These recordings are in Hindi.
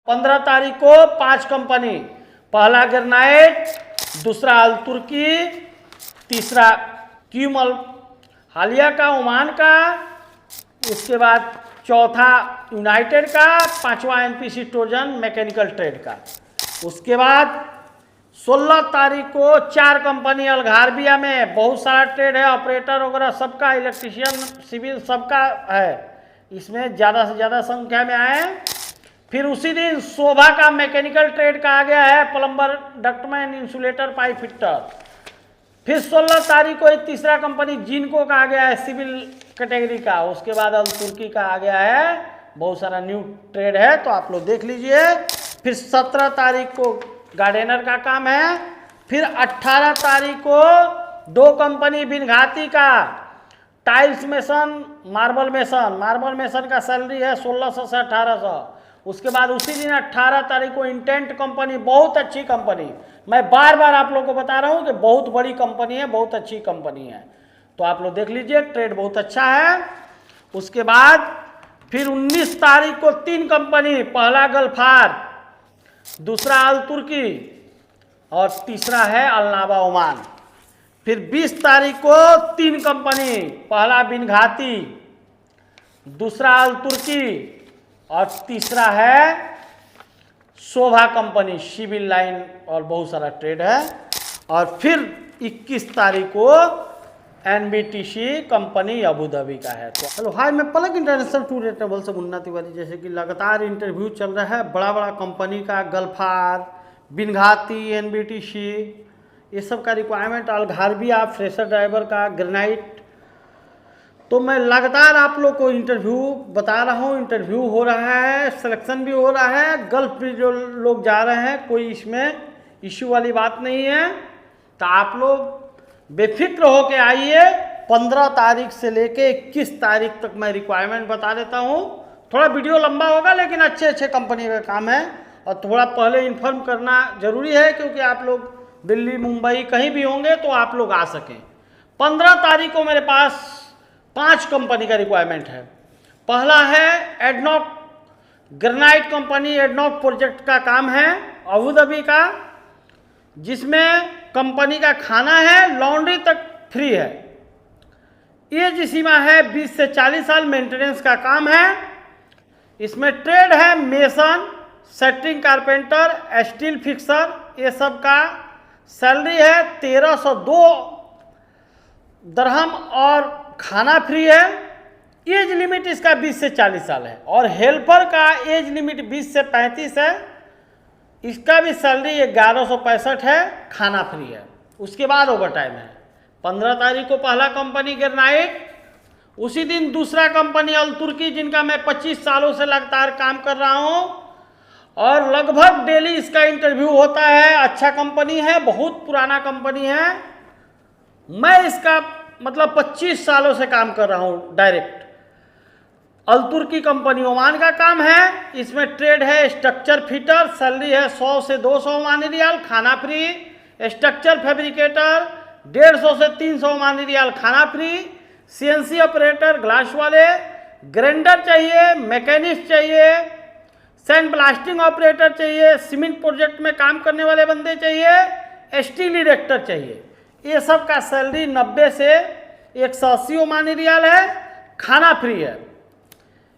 15 तारीख को 5 कंपनी, पहला ग्रेनाइट, दूसरा अल तुर्की, तीसरा क्यूमल हालिया का ओमान का, उसके बाद चौथा यूनाइटेड का, पांचवा एनपीसी ट्रोजन मैकेनिकल ट्रेड का। उसके बाद 16 तारीख को 4 कंपनी अलघारबिया में, बहुत सारा ट्रेड है, ऑपरेटर वगैरह सबका, इलेक्ट्रिशियन सिविल सबका है, इसमें ज़्यादा से ज़्यादा संख्या में आए। फिर उसी दिन शोभा का मैकेनिकल ट्रेड का आ गया है, plumber, ductman, insulator, pipe fitter. फिर 16 तारीख को एक तीसरा कंपनी जिनको का आ गया है, सिविल कैटेगरी का। उसके बाद अल तुर्की का आ गया है, बहुत सारा न्यू ट्रेड है, तो आप लोग देख लीजिए। फिर 17 तारीख को गार्डनर का काम है। फिर 18 तारीख को 2 कंपनी बिनघाती का, tiles mason, marble mason. Marble mason का सैलरी है 1600 से 1800। उसके बाद उसी दिन 18 तारीख को इंटेंट कंपनी, बहुत अच्छी कंपनी, मैं बार बार आप लोगों को बता रहा हूँ कि बहुत बड़ी कंपनी है, बहुत अच्छी कंपनी है, तो आप लोग देख लीजिए, ट्रेड बहुत अच्छा है। उसके बाद फिर 19 तारीख को 3 कंपनी, पहला गल्फार, दूसरा अल तुर्की और तीसरा है अलनाबा ओमान। फिर 20 तारीख को 3 कंपनी, पहला बिनघाती, दूसरा अल तुर्की और तीसरा है शोभा कंपनी, सिविल लाइन और बहुत सारा ट्रेड है। और फिर 21 तारीख को एनबीटीसी कंपनी अबू धाबी का है। तो हेलो हाय, मैं पलक इंटरनेशनल टूर एंड ट्रैवल से मुन्ना तिवारी। जैसे कि लगातार इंटरव्यू चल रहा है बड़ा बड़ा कंपनी का, गल्फार, बिनघाती, एनबीटीसी, ये सब का रिक्वायरमेंट, अलघारबिया, फ्रेशर ड्राइवर का, ग्रेनाइट, तो मैं लगातार आप लोग को इंटरव्यू बता रहा हूँ। इंटरव्यू हो रहा है, सिलेक्शन भी हो रहा है, गल्फ भी जो लोग जा रहे हैं, कोई इसमें इश्यू वाली बात नहीं है। तो आप लोग बेफिक्र हो के आइए। 15 तारीख से लेके 21 तारीख तक मैं रिक्वायरमेंट बता देता हूँ। थोड़ा वीडियो लंबा होगा, लेकिन अच्छे अच्छे कंपनी का काम है, और थोड़ा पहले इन्फॉर्म करना जरूरी है, क्योंकि आप लोग दिल्ली, मुंबई कहीं भी होंगे तो आप लोग आ सकें। 15 तारीख को मेरे पास 5 कंपनी का रिक्वायरमेंट है। पहला है ADNOC granite company, ADNOC project का काम है अबू धाबी का, जिसमें कंपनी का खाना है, लॉन्ड्री तक फ्री है। एज सीमा है 20 से 40 साल, मेंटेनेंस का काम है। इसमें ट्रेड है मेसन, सेटरिंग, कारपेंटर, स्टील फिक्सर, ये सब का। सैलरी है 1302 दरहम और खाना फ्री है। एज लिमिट इसका 20 से 40 साल है, और हेल्पर का एज लिमिट 20 से 35 है। इसका भी सैलरी 1165 है, खाना फ्री है। उसके बाद ओवर टाइम है। 15 तारीख को पहला कंपनी ग्रेनाइट, उसी दिन दूसरा कंपनी अल तुर्की, जिनका मैं 25 सालों से लगातार काम कर रहा हूँ, और लगभग डेली इसका इंटरव्यू होता है। अच्छा कंपनी है, बहुत पुराना कंपनी है, मैं इसका मतलब 25 सालों से काम कर रहा हूँ डायरेक्ट। अल तुर्की कंपनी ओमान का काम है, इसमें ट्रेड है स्ट्रक्चर फिटर, सैलरी है 100 से 200 ओमानी रियाल, खाना फ्री। स्ट्रक्चर फैब्रिकेटर 150 से 300 ओमानी रियाल, खाना फ्री। सीएनसी ऑपरेटर, ग्लास वाले, ग्राइंडर चाहिए, मैकेनिस्ट चाहिए, सैंड ब्लास्टिंग ऑपरेटर चाहिए, सीमेंट प्रोजेक्ट में काम करने वाले बंदे चाहिए, स्टील इरेक्टर चाहिए। ये सब का सैलरी 90 से 180 ओमानी रियाल है, खाना फ्री है।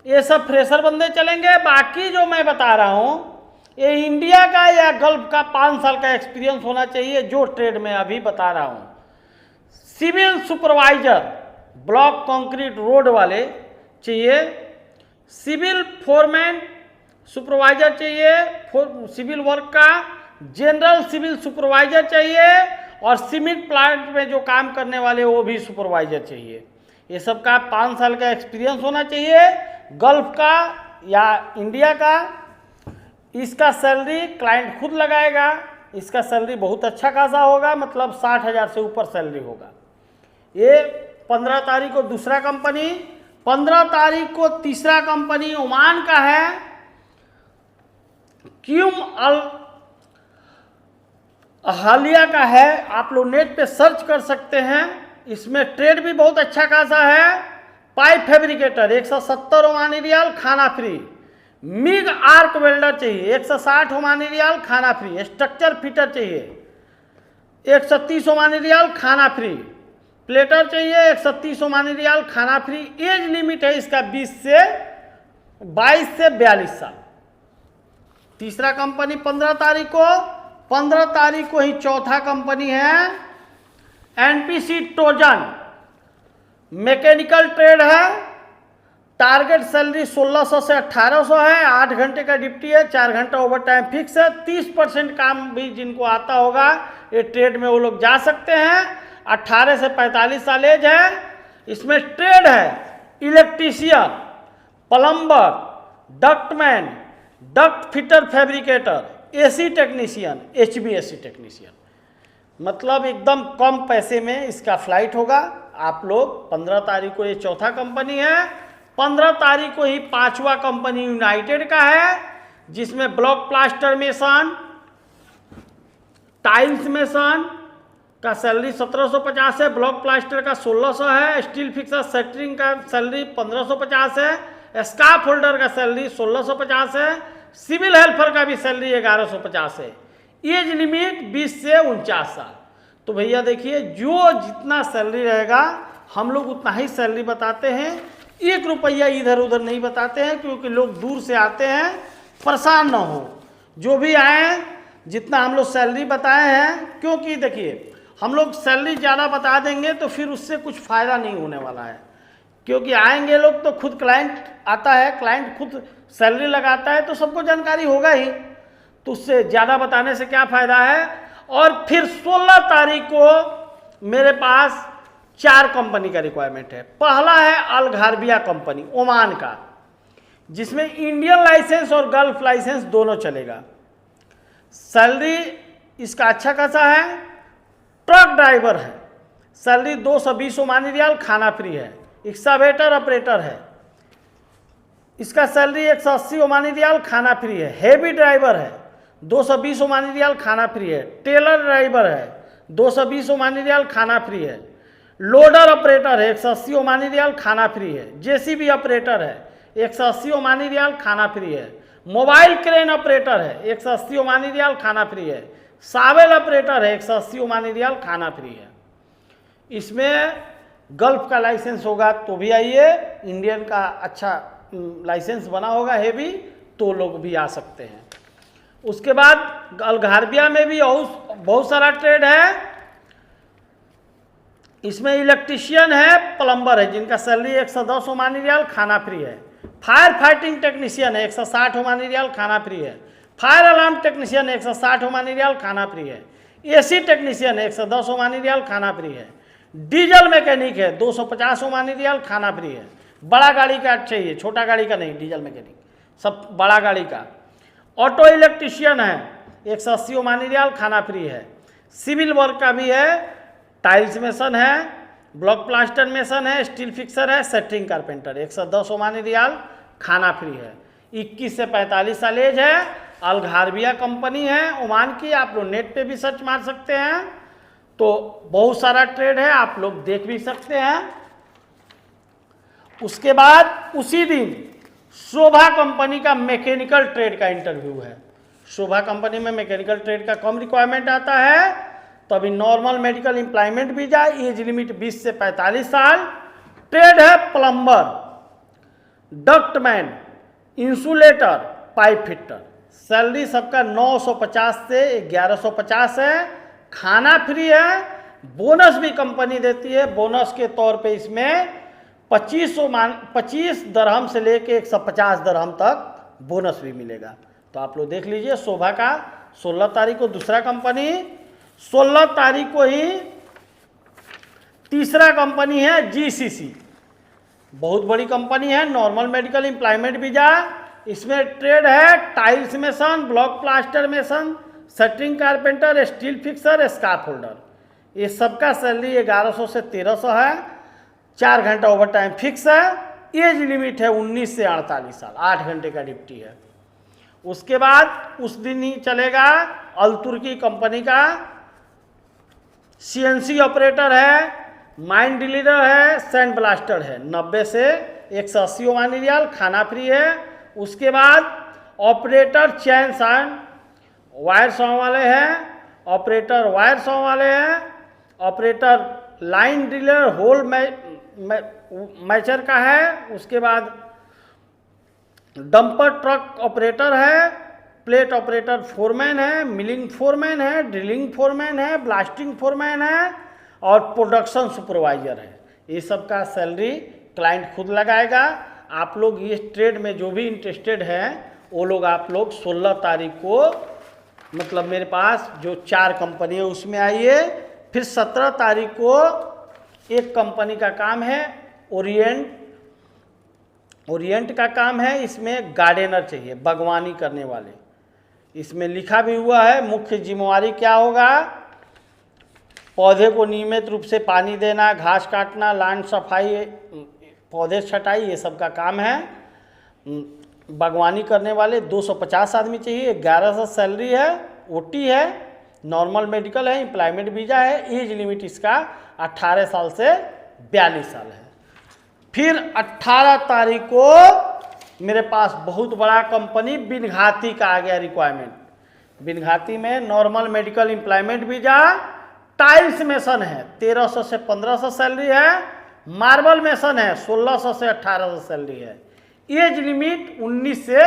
ये सब फ्रेशर बंदे चलेंगे। बाकी जो मैं बता रहा हूँ, ये इंडिया का या गल्फ का 5 साल का एक्सपीरियंस होना चाहिए, जो ट्रेड में अभी बता रहा हूँ। Civil supervisor, block concrete road वाले चाहिए, सिविल फोरमैन सुपरवाइजर चाहिए, सिविल वर्क का, जनरल सिविल सुपरवाइजर चाहिए, और सीमेंट प्लांट में जो काम करने वाले वो भी सुपरवाइजर चाहिए। ये सब का 5 साल का एक्सपीरियंस होना चाहिए, गल्फ का या इंडिया का। इसका सैलरी क्लाइंट खुद लगाएगा, इसका सैलरी बहुत अच्छा खासा होगा, मतलब 60,000 से ऊपर सैलरी होगा। ये 15 तारीख को दूसरा कंपनी, 15 तारीख को तीसरा कंपनी ओमान का है, क्यूम अल हालिया का है। आप लोग नेट पे सर्च कर सकते हैं, इसमें ट्रेड भी बहुत अच्छा खासा है। पाइप फैब्रिकेटर 170 ओमानी रियाल, खाना फ्री। मिग आर्क वेल्डर चाहिए 160 ओमानी रियाल खाना फ्री। स्ट्रक्चर फिटर चाहिए 130 ओमानी रियाल खाना फ्री। प्लेटर चाहिए 130 ओमानी रियाल खाना फ्री। एज लिमिट है इसका 22 से 42 साल। तीसरा कंपनी 15 तारीख को, 15 तारीख को ही चौथा कंपनी है एनपीसी ट्रोजन, मैकेनिकल ट्रेड है। टारगेट सैलरी 1600 से 1800 है। 8 घंटे का ड्यूटी है, 4 घंटा ओवर टाइम फिक्स है। 30% काम भी जिनको आता होगा ये ट्रेड में वो लोग जा सकते हैं। 18 से 45 साल एज है। इसमें ट्रेड है electrician, plumber, ductman, duct fitter, fabricator, AC technician, HVAC technician. मतलब एकदम कम पैसे में इसका फ्लाइट होगा। आप लोग 15 तारीख को ये चौथा कंपनी है। 15 तारीख को ही पांचवा कंपनी यूनाइटेड का है, जिसमें block plaster mason, tiles mason का सैलरी 1750 है, ब्लॉक प्लास्टर का 1600 है, स्टील फिक्सर सेटरिंग का सैलरी 1550 है, स्काफ होल्डर का सैलरी 1650 है, सिविल हेल्पर का भी सैलरी 1150 है। एज लिमिट 20 से 49 साल। तो भैया देखिए, जो जितना सैलरी रहेगा हम लोग उतना ही सैलरी बताते हैं। 1 रुपया इधर उधर नहीं बताते हैं, क्योंकि लोग दूर से आते हैं, परेशान ना हो। जो भी आए जितना हम लोग सैलरी बताए हैं, क्योंकि देखिए हम लोग सैलरी ज़्यादा बता देंगे तो फिर उससे कुछ फ़ायदा नहीं होने वाला है। क्योंकि आएंगे लोग तो खुद क्लाइंट आता है, क्लाइंट खुद सैलरी लगाता है, तो सबको जानकारी होगा ही, तो उससे ज़्यादा बताने से क्या फ़ायदा है। और फिर 16 तारीख को मेरे पास 4 कंपनी का रिक्वायरमेंट है। पहला है अल घारबिया कंपनी, ओमान का, जिसमें इंडियन लाइसेंस और गल्फ लाइसेंस दोनों चलेगा। सैलरी इसका अच्छा खासा है। ट्रक ड्राइवर है, सैलरी 220 ओमानी रियाल, खाना फ्री है। एक्सावेटर ऑपरेटर है, इसका सैलरी 180 ओमानी रियाल, खाना फ्री है। हेवी ड्राइवर है, 220 ओमानी रियाल, खाना फ्री है। टेलर ड्राइवर है, 220 ओमानी रियाल, खाना फ्री है। लोडर ऑपरेटर है, 180 ओमानी रियाल, खाना फ्री है। जेसीबी ऑपरेटर है, 180 ओमानी रियाल, खाना फ्री है। मोबाइल क्रेन ऑपरेटर है, 180 ओमानी रियाल, खाना फ्री है। सावेल ऑपरेटर है, 180 ओमानी रियाल, खाना फ्री है। इसमें गल्फ का लाइसेंस होगा तो भी आइए, इंडियन का अच्छा लाइसेंस बना होगा हेवी, तो लोग भी आ सकते हैं। उसके बाद अल घारबिया में भी बहुत सारा ट्रेड है। इसमें इलेक्ट्रीशियन है, प्लम्बर है, जिनका सैलरी 110 ओमानी रियाल, खाना फ्री है। फायर फाइटिंग टेक्नीशियन है, 160 ओमानी रियाल, खाना फ्री है। Fire alarm technician 160 Omani riyal, खाना फ्री है। एसी टेक्नीशियन 110 ओमानी रियाल, खाना फ्री है। डीजल मैकेनिक है, 250 ओमानी रियाल, खाना फ्री है। बड़ा गाड़ी का चाहिए, छोटा गाड़ी का नहीं, डीजल मैकेनिक सब बड़ा गाड़ी का। ऑटो इलेक्ट्रीशियन है, 180 ओमानी रियाल, खाना फ्री है। सिविल वर्क का भी है, टाइल्स मेसन है, ब्लॉक प्लास्टर मेसन है, स्टील फिक्सर है, सेटरिंग कारपेंटर, 110 ओमानी रियाल, खाना फ्री है। 21 से 45 साल एज है। अल घारबिया कंपनी है ओमान की, आप लोग नेट पे भी सर्च मार सकते हैं, तो बहुत सारा ट्रेड है, आप लोग देख भी सकते हैं। उसके बाद उसी दिन शोभा कंपनी का मैकेनिकल ट्रेड का इंटरव्यू है। शोभा कंपनी में मैकेनिकल ट्रेड का कम रिक्वायरमेंट आता है, तो अभी नॉर्मल मेडिकल एम्प्लॉयमेंट भी जाए। एज लिमिट 20 से 45 साल। ट्रेड है plumber, ductman, insulator, pipe fitter. Salary सबका 950 से 1150 है। खाना फ्री है। बोनस भी कंपनी देती है। बोनस के तौर पे इसमें 25 दरहम से लेके 150 दरहम तक बोनस भी मिलेगा। तो आप लोग देख लीजिए। शोभा का 16 तारीख को दूसरा कंपनी, 16 तारीख को ही तीसरा कंपनी है जीसीसी। बहुत बड़ी कंपनी है, नॉर्मल मेडिकल एम्प्लॉयमेंट वीजा। इसमें ट्रेड है tiles mason, block plaster mason, shuttering carpenter, steel fixer, scarf holder. ये सबका सैलरी 1100 से 1300 है। 4 घंटा ओवर टाइम फिक्स है। एज लिमिट है 19 से 48 साल। 8 घंटे का ड्यूटी है। उसके बाद उस दिन ही चलेगा अल तुर्की कंपनी का सीएनसी ऑपरेटर है, माइन ड्रिलर है, सैंड ब्लास्टर है। 90 से 180 ओमानी रियाल, खाना फ्री है। उसके बाद ऑपरेटर चैन सान वायर सौ वाले हैं, ऑपरेटर वायर सौ वाले हैं, ऑपरेटर लाइन ड्रिलर होल मैचर का है, उसके बाद डंपर ट्रक ऑपरेटर है, प्लेट ऑपरेटर फोरमैन है, मिलिंग फोरमैन है, ड्रिलिंग फोरमैन है, ब्लास्टिंग फोरमैन है और प्रोडक्शन सुपरवाइजर है। ये सब का सैलरी क्लाइंट खुद लगाएगा। आप लोग ये ट्रेड में जो भी इंटरेस्टेड हैं वो लोग आप लोग 16 तारीख को मतलब मेरे पास जो 4 कंपनी है उसमें आइए। फिर 17 तारीख को एक कंपनी का काम है ओरिएंट का काम है। इसमें गार्डनर चाहिए, बागवानी करने वाले। इसमें लिखा भी हुआ है मुख्य जिम्मेवारी क्या होगा, पौधे को नियमित रूप से पानी देना, घास काटना, लॉन सफाई, पौधे छटाई, ये सब का काम है। बागवानी करने वाले 250 आदमी चाहिए, 1100 सैलरी है, ओटी है, नॉर्मल मेडिकल है, एम्प्लॉयमेंट वीजा है। एज लिमिट इसका 18 साल से 42 साल है। फिर 18 तारीख को मेरे पास बहुत बड़ा कंपनी बिनघाती का आ गया रिक्वायरमेंट। बिनघाती में normal medical employment visa, tiles mason है 1300 से 1500 सैलरी है, मार्बल मेसन है 1600 से 1800 सैलरी है। एज लिमिट 19 से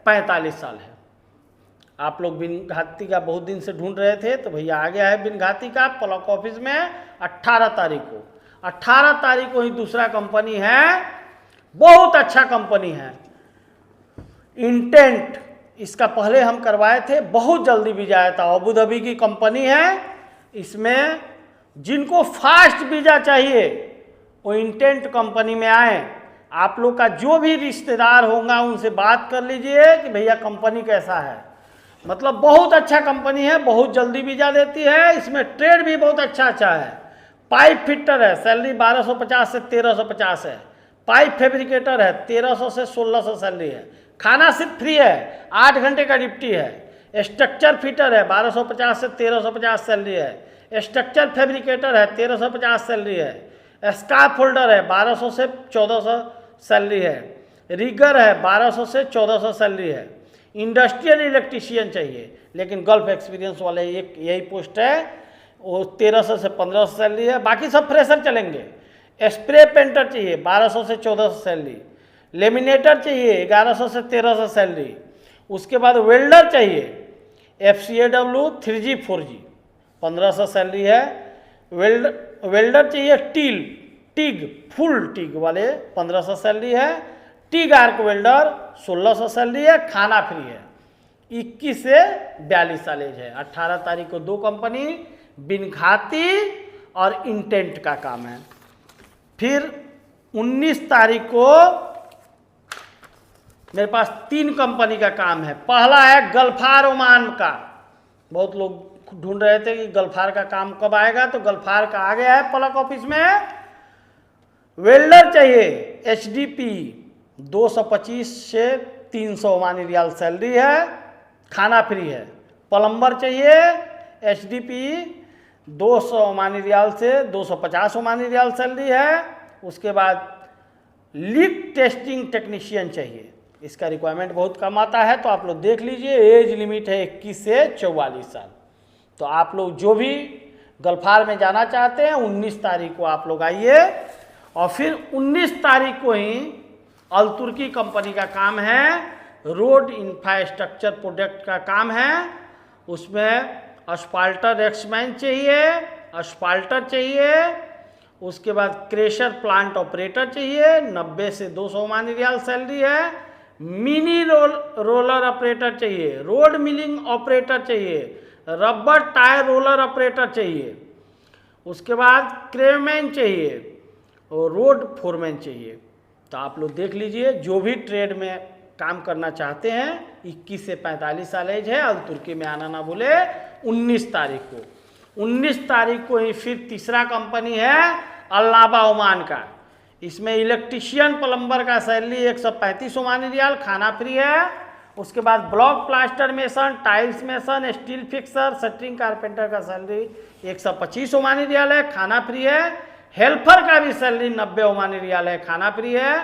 45 साल है। आप लोग बिनघाती का बहुत दिन से ढूंढ रहे थे तो भैया आ गया है बिनघाती का ब्लॉक ऑफिस में 18 तारीख को। 18 तारीख को ही दूसरा कंपनी है, बहुत अच्छा कंपनी है, इंटेंट। इसका पहले हम करवाए थे, बहुत जल्दी वीजा आया था। अबू धाबी की कंपनी है। इसमें जिनको फास्ट वीजा चाहिए वो इंटेंट कंपनी में आए। आप लोग का जो भी रिश्तेदार होगा उनसे बात कर लीजिए कि भैया कंपनी कैसा है। मतलब बहुत अच्छा कंपनी है, बहुत जल्दी वीजा देती है। इसमें ट्रेड भी बहुत अच्छा है। पाइप फिटर है, सैलरी 1250 से 1350 है। पाइप फैब्रिकेटर है, 1300 से 1600 सैलरी है। खाना सिर्फ फ्री है, 8 घंटे का ड्यूटी है। स्ट्रक्चर फिटर है, 1250 से 1350 सैलरी है। स्ट्रक्चर फैब्रिकेटर है, 1350 सैलरी है। स्काफ होल्डर है, 1200 से 1400 सैलरी है। रिगर है, 1200 से 1400 सैलरी है। इंडस्ट्रियल इलेक्ट्रीशियन चाहिए, लेकिन गल्फ एक्सपीरियंस वाले एक यही पोस्ट है, वो 1300 से 1500 सैलरी है। बाकी सब फ्रेशर चलेंगे। स्प्रे पेंटर चाहिए, 1200 से 1400 सैलरी। लेमिनेटर चाहिए, 1100 से 1300 सैलरी। उसके बाद वेल्डर चाहिए, FCAW 3G 4G 1500 सैलरी है। वेल्डर चाहिए टिग फुल टिग वाले 1500 सैलरी है। टिग आर्क वेल्डर 1600 सैलरी है, खाना फ्री है। 21 से 42 साल एज है। 18 तारीख को 2 कंपनी बिनघाती और इंटेंट का काम है। फिर 19 तारीख को मेरे पास 3 कंपनी का काम है। पहला है गल्फार ओमान का। बहुत लोग ढूंढ रहे थे कि गल्फार का काम कब आएगा, तो गल्फार का आ गया है प्लग ऑफिस में। वेल्डर चाहिए, HDP 225 से 300 ओमानी रियाल सैलरी है, खाना फ्री है। प्लम्बर चाहिए, HDP 200 ओमानी रियाल से 250 ओमानी रियाल सैलरी है। उसके बाद लीक टेस्टिंग टेक्नीशियन चाहिए, इसका रिक्वायरमेंट बहुत कम आता है, तो आप लोग देख लीजिए। एज लिमिट है 21 से 44 साल। तो आप लोग जो भी गल्फार में जाना चाहते हैं 19 तारीख को आप लोग आइए। और फिर 19 तारीख को ही अल तुर्की कंपनी का काम है, रोड इंफ्रास्ट्रक्चर प्रोजेक्ट का काम है। उसमें अस्फाल्टर एक्समैन चाहिए, अस्फाल्टर चाहिए। उसके बाद क्रेशर प्लांट ऑपरेटर चाहिए, 90 से 200 ओमानी रियाल सैलरी है। मिनी रोलर ऑपरेटर चाहिए, रोड मिलिंग ऑपरेटर चाहिए, रबर टायर रोलर ऑपरेटर चाहिए। उसके बाद क्रेमैन चाहिए और रोड फोरमैन चाहिए। तो आप लोग देख लीजिए, जो भी ट्रेड में काम करना चाहते हैं 21 से 45 साल एज है, अल तुर्की में आना ना भूले। 19 तारीख को 19 तारीख को ही फिर तीसरा कंपनी है अल्लाबा ओमान का। इसमें इलेक्ट्रीशियन प्लम्बर का सैलरी 135 ओमानी रियाल, खाना फ्री है। उसके बाद block plaster mason, tiles mason, steel fixer, shuttering carpenter का सैलरी 125 ओमानी रियाल है, खाना फ्री है। हेल्पर का भी सैलरी 90 ओमानी रियाल है, खाना फ्री है।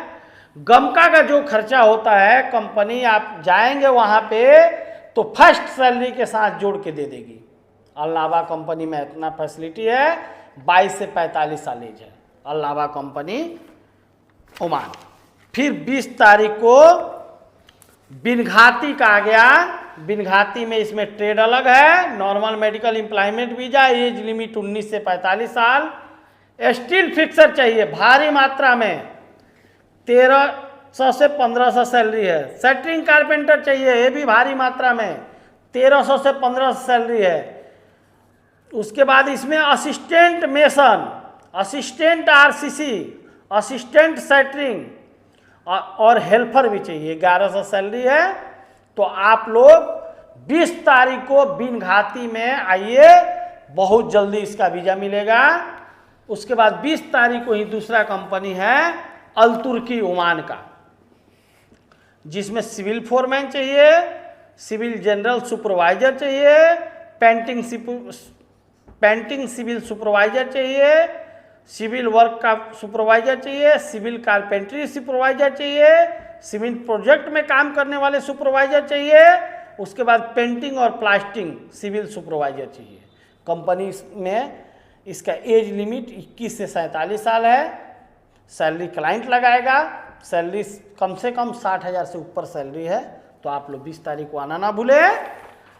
गमका का जो खर्चा होता है कंपनी, आप जाएंगे वहाँ पे तो फर्स्ट सैलरी के साथ जोड़ के दे देगी। अल्लावा कंपनी में इतना फैसिलिटी है। 22 से 45 साल एज है अल्लावा कंपनी ओमान। फिर 20 तारीख को बिनघाती का आ गया। बिनघाती में इसमें ट्रेड अलग है, normal medical employment visa, age limit 19 से 45 साल। स्टील फिक्सर चाहिए भारी मात्रा में, 1300 से 1500 सैलरी है। सेटरिंग कारपेंटर चाहिए, ये भी भारी मात्रा में, 1300 से 1500 सैलरी है। उसके बाद इसमें assistant mason, assistant RCC, assistant centering और हेल्पर भी चाहिए, 1100 सैलरी है। तो आप लोग 20 तारीख को बिनघाती में आइए, बहुत जल्दी इसका वीजा मिलेगा। उसके बाद 20 तारीख को ही दूसरा कंपनी है अल तुर्की ओमान का, जिसमें सिविल फोरमैन चाहिए, सिविल जनरल सुपरवाइजर चाहिए, पेंटिंग सिविल सुपरवाइजर चाहिए, सिविल वर्क का सुपरवाइजर चाहिए, सिविल कारपेंट्री सुपरवाइजर चाहिए, सिविल प्रोजेक्ट में काम करने वाले सुपरवाइजर चाहिए। उसके बाद पेंटिंग और प्लास्टिंग सिविल सुपरवाइजर चाहिए। कंपनी में इसका एज लिमिट 21 से 47 साल है। सैलरी क्लाइंट लगाएगा, सैलरी कम से कम 60,000 से ऊपर सैलरी है। तो आप लोग 20 तारीख को आना ना भूले।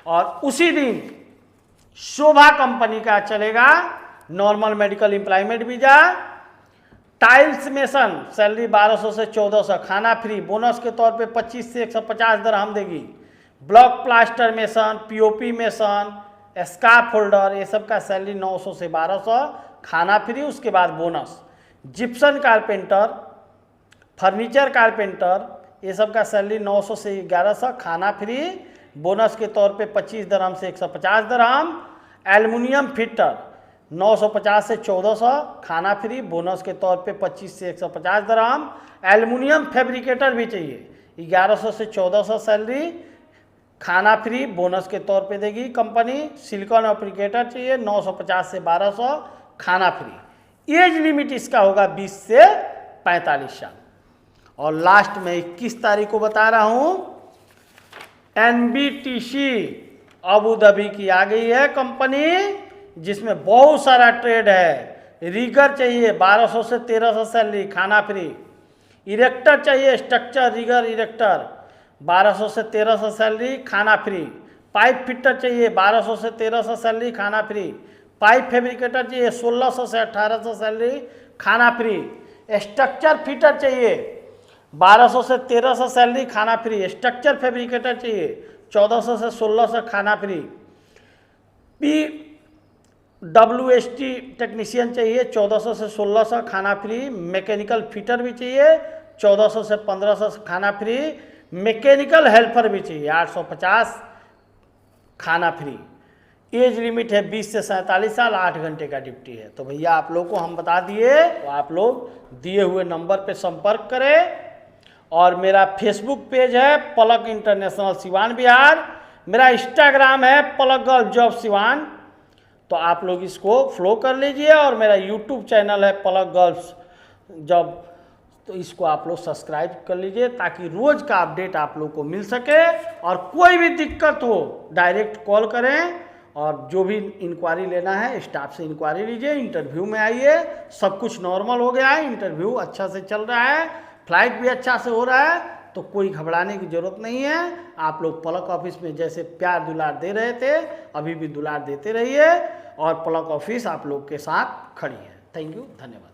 और उसी दिन शोभा कंपनी का चलेगा normal medical employment visa. Tiles mason salary 1200 से 1400, खाना फ्री, बोनस के तौर पे 25 से 150 दरहम देगी। Block plaster mason, POP mason, scarf holder, ये सब का सैलरी 900 से 1200, खाना फ्री, उसके बाद bonus. Gipson carpenter, furniture carpenter, ये सब का सैलरी 900 से 1100, खाना फ्री, बोनस के तौर पे 25 दरहम से 150 दरहम। एल्युमिनियम फिटर 950 से 1400, खाना फ्री, बोनस के तौर पे 25 से 150 दरहम। एल्युमिनियम फैब्रिकेटर भी चाहिए, 1100 से 1400 सैलरी, खाना फ्री, बोनस के तौर पे देगी कंपनी। सिलिकॉन ऑपरेटर चाहिए, 950 से 1200, खाना फ्री। एज लिमिट इसका होगा 20 से 45 साल। और लास्ट में 21 तारीख को बता रहा हूँ, NBTC अबू धाबी की आ गई है कंपनी, जिसमें बहुत सारा ट्रेड है। रिगर चाहिए, 1200 से 1300 सैलरी, खाना फ्री। इरेक्टर चाहिए, स्ट्रक्चर रिगर इरेक्टर, 1200 से 1300 सैलरी, खाना फ्री। पाइप फिटर चाहिए, 1200 से 1300 सैलरी, खाना फ्री। पाइप फैब्रिकेटर चाहिए, 1600 से 1800 सैलरी, खाना फ्री। स्ट्रक्चर फिटर चाहिए, 1200 से 1300 सैलरी, खाना फ्री। स्ट्रक्चर फैब्रिकेटर चाहिए, 1400 से 1600, खाना फ्री। PWST टेक्नीशियन चाहिए, 1400 से 1600, खाना फ्री। मैकेनिकल फिटर भी चाहिए, 1400 से 1500, खाना फ्री। मैकेनिकल हेल्पर भी चाहिए, 850, खाना फ्री। एज लिमिट है 20 से 47 साल, 8 घंटे का ड्यूटी है। तो भैया आप लोग को हम बता दिए, तो आप लोग दिए हुए नंबर पे संपर्क करें। और मेरा फेसबुक पेज है पलक इंटरनेशनल सिवान बिहार, मेरा इंस्टाग्राम है पलक गर्ल जॉब सिवान, तो आप लोग इसको फॉलो कर लीजिए। और मेरा यूट्यूब चैनल है पलक गर्ल्स जॉब, तो इसको आप लोग सब्सक्राइब कर लीजिए, ताकि रोज़ का अपडेट आप लोग को मिल सके। और कोई भी दिक्कत हो डायरेक्ट कॉल करें, और जो भी इंक्वायरी लेना है स्टाफ से इंक्वायरी लीजिए। इंटरव्यू में आइए, सब कुछ नॉर्मल हो गया है, इंटरव्यू अच्छा से चल रहा है, फ्लाइट भी अच्छा से हो रहा है, तो कोई घबराने की ज़रूरत नहीं है। आप लोग पलक ऑफिस में जैसे प्यार दुलार दे रहे थे, अभी भी दुलार देते रहिए, और पलक ऑफिस आप लोग के साथ खड़ी है। थैंक यू, धन्यवाद।